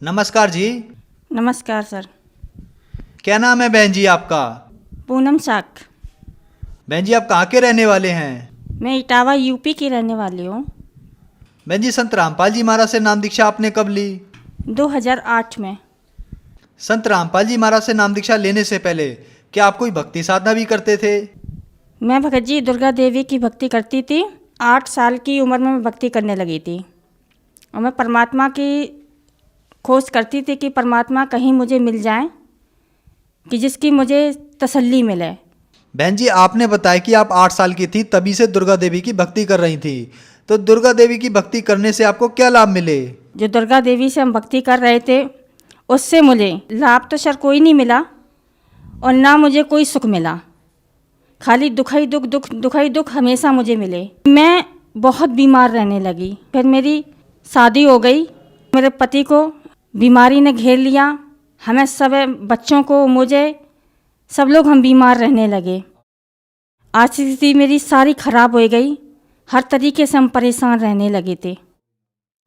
नमस्कार जी। नमस्कार सर। क्या नाम है बहन जी आपका? पूनम साख। बहन जी आप कहाँ के रहने वाले हैं? मैं इटावा यूपी की रहने वाली हूँ। बहन जी संत रामपाल जी महाराज से नाम दीक्षा आपने कब ली? 2008 में। संत रामपाल जी महाराज से नाम दीक्षा लेने से पहले क्या आप कोई भक्ति साधना भी करते थे? मैं भगत जी दुर्गा देवी की भक्ति करती थी। 8 साल की उम्र में मैं भक्ति करने लगी थी और मैं परमात्मा की खोज करती थी कि परमात्मा कहीं मुझे मिल जाए कि जिसकी मुझे तसल्ली मिले। बहन जी आपने बताया कि आप 8 साल की थी तभी से दुर्गा देवी की भक्ति कर रही थी, तो दुर्गा देवी की भक्ति करने से आपको क्या लाभ मिले? जो दुर्गा देवी से हम भक्ति कर रहे थे उससे मुझे लाभ तो सर कोई नहीं मिला और ना मुझे कोई सुख मिला। खाली दुखाई दुख हमेशा मुझे मिले। मैं बहुत बीमार रहने लगी। फिर मेरी शादी हो गई। मेरे पति को बीमारी ने घेर लिया। हमें सब बच्चों को मुझे सब लोग हम बीमार रहने लगे। आर्थिक स्थिति मेरी सारी खराब हो गई। हर तरीके से हम परेशान रहने लगे थे।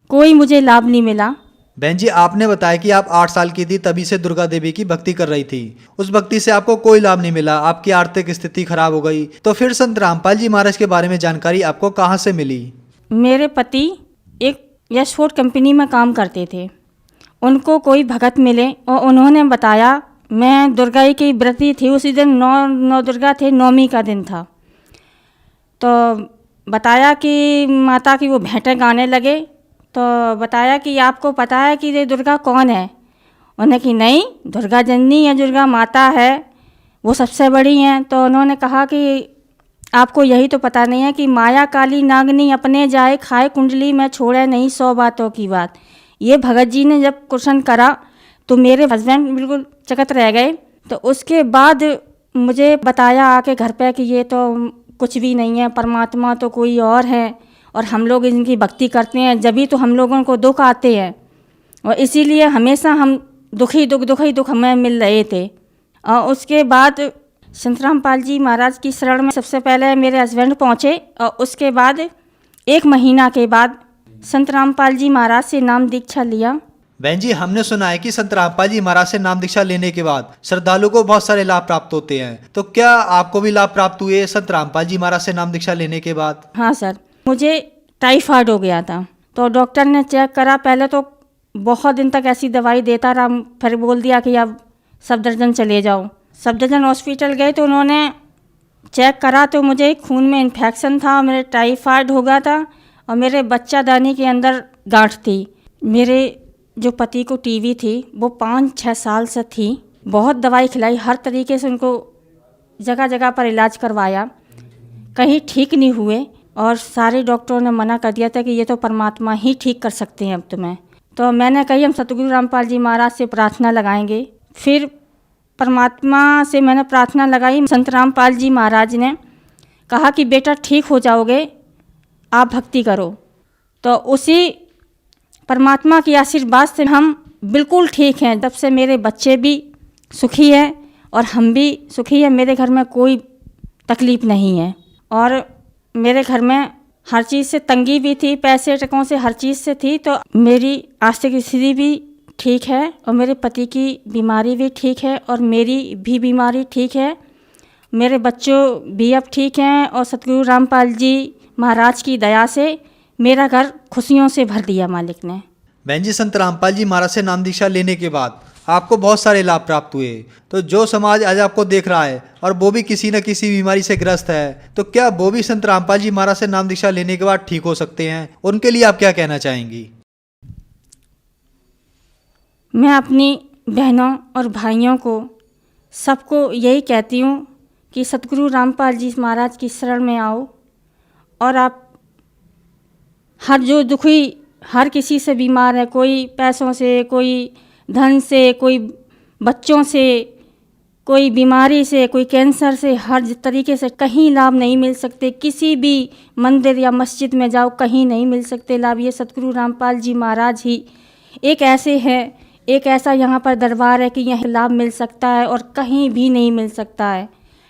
कोई मुझे लाभ नहीं मिला। बहन जी आपने बताया कि आप 8 साल की थी तभी से दुर्गा देवी की भक्ति कर रही थी। उस भक्ति से आपको कोई लाभ नहीं मिला, आपकी आर्थिक स्थिति खराब हो गई। तो फिर संत रामपाल जी महाराज के बारे में जानकारी आपको कहाँ से मिली? मेरे पति एक यशफोर्ड कंपनी में काम करते थे। उनको कोई भगत मिले और उन्होंने बताया, मैं दुर्गा की व्रती थी। उसी दिन नौ दुर्गा थे, नौमी का दिन था। तो बताया कि माता की वो भेंटें गाने लगे। तो बताया कि आपको पता है कि ये दुर्गा कौन है? उन्होंने कि नहीं, दुर्गा जननी है, दुर्गा माता है, वो सबसे बड़ी हैं। तो उन्होंने कहा कि आपको यही तो पता नहीं है कि माया काली नागनी अपने जाए खाए कुंडली में छोड़े नहीं 100 बातों की बात। ये भगत जी ने जब क्वेश्चन करा तो मेरे हस्बैंड बिल्कुल चकित रह गए। तो उसके बाद मुझे बताया आके घर पे कि ये तो कुछ भी नहीं है, परमात्मा तो कोई और है और हम लोग इनकी भक्ति करते हैं जभी तो हम लोगों को दुख आते हैं और इसीलिए हमेशा हम दुखी दुख हमें मिल रहे थे। और उसके बाद संत रामपाल जी महाराज की शरण में सबसे पहले मेरे हस्बैंड पहुँचे और उसके बाद 1 महीना के बाद संत रामपाल जी महाराज से नाम दीक्षा लिया। बहन जी हमने सुना है कि संत रामपाल जी महाराज से नाम दीक्षा लेने के बाद श्रद्धालु को बहुत सारे लाभ प्राप्त होते हैं, तो क्या आपको भी लाभ प्राप्त हुए संत रामपाल जी महाराज से नाम दीक्षा लेने के बाद? हाँ सर, मुझे टाइफाइड हो गया था। तो डॉक्टर ने चेक करा। पहले तो बहुत दिन तक ऐसी दवाई देता रहा, फिर बोल दिया कि अब सफदरजंग चले जाओ। सफदरजंग हॉस्पिटल गए तो उन्होंने चेक करा तो मुझे खून में इन्फेक्शन था, मेरे टाइफाइड हो गया था और मेरे बच्चादानी के अंदर गांठ थी। मेरे जो पति को टीबी थी वो 5-6 साल से थी। बहुत दवाई खिलाई, हर तरीके से उनको जगह जगह पर इलाज करवाया, कहीं ठीक नहीं हुए और सारे डॉक्टरों ने मना कर दिया था कि ये तो परमात्मा ही ठीक कर सकते हैं अब तुम्हें। तो मैंने कही हम सतगुरु रामपाल जी महाराज से प्रार्थना लगाएंगे। फिर परमात्मा से मैंने प्रार्थना लगाई। संत रामपाल जी महाराज ने कहा कि बेटा ठीक हो जाओगे, आप भक्ति करो। तो उसी परमात्मा की आशीर्वाद से हम बिल्कुल ठीक हैं। तब से मेरे बच्चे भी सुखी हैं और हम भी सुखी हैं। मेरे घर में कोई तकलीफ़ नहीं है और मेरे घर में हर चीज़ से तंगी भी थी, पैसे टकों से हर चीज़ से थी। तो मेरी आर्थिक स्थिति भी ठीक है और मेरे पति की बीमारी भी ठीक है और मेरी भी बीमारी ठीक है। मेरे बच्चों भी अब ठीक हैं और सतगुरु रामपाल जी महाराज की दया से मेरा घर खुशियों से भर दिया मालिक ने। बहन जी संत रामपाल जी महाराज से नाम दीक्षा लेने के बाद आपको बहुत सारे लाभ प्राप्त हुए, तो जो समाज आज आपको देख रहा है और वो भी किसी न किसी बीमारी से ग्रस्त है, तो क्या वो भी संत रामपाल जी महाराज से नाम दीक्षा लेने के बाद ठीक हो सकते हैं? उनके लिए आप क्या कहना चाहेंगी? मैं अपनी बहनों और भाइयों को सबको यही कहती हूँ कि सतगुरु रामपाल जी महाराज की शरण में आओ और आप हर जो दुखी, हर किसी से बीमार है, कोई पैसों से, कोई धन से, कोई बच्चों से, कोई बीमारी से, कोई कैंसर से, हर तरीके से कहीं लाभ नहीं मिल सकते। किसी भी मंदिर या मस्जिद में जाओ कहीं नहीं मिल सकते लाभ। ये सतगुरु रामपाल जी महाराज ही एक ऐसे हैं, एक ऐसा यहाँ पर दरबार है कि यह लाभ मिल सकता है और कहीं भी नहीं मिल सकता है।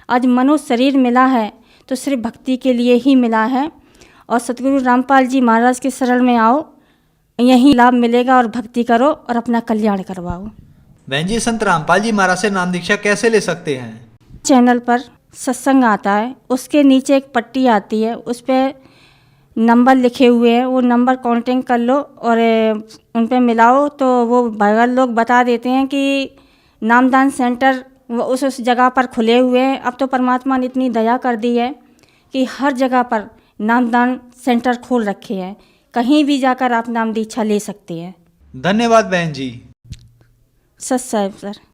आज मनुष्य शरीर मिला है तो सिर्फ भक्ति के लिए ही मिला है और सतगुरु रामपाल जी महाराज के शरण में आओ यही लाभ मिलेगा और भक्ति करो और अपना कल्याण करवाओ। बहन जी, संत रामपाल जी महाराज से नाम दीक्षा कैसे ले सकते हैं? चैनल पर सत्संग आता है, उसके नीचे एक पट्टी आती है, उस पर नंबर लिखे हुए हैं, वो नंबर कांटेक्ट कर लो और उन पे मिलाओ तो वो भगत लोग बता देते हैं कि नामदान सेंटर वो उस जगह पर खुले हुए हैं। अब तो परमात्मा ने इतनी दया कर दी है कि हर जगह पर नामदान सेंटर खोल रखे हैं, कहीं भी जाकर आप नाम दीक्षा ले सकते हैं। धन्यवाद बहन जी। सत साहिब सर।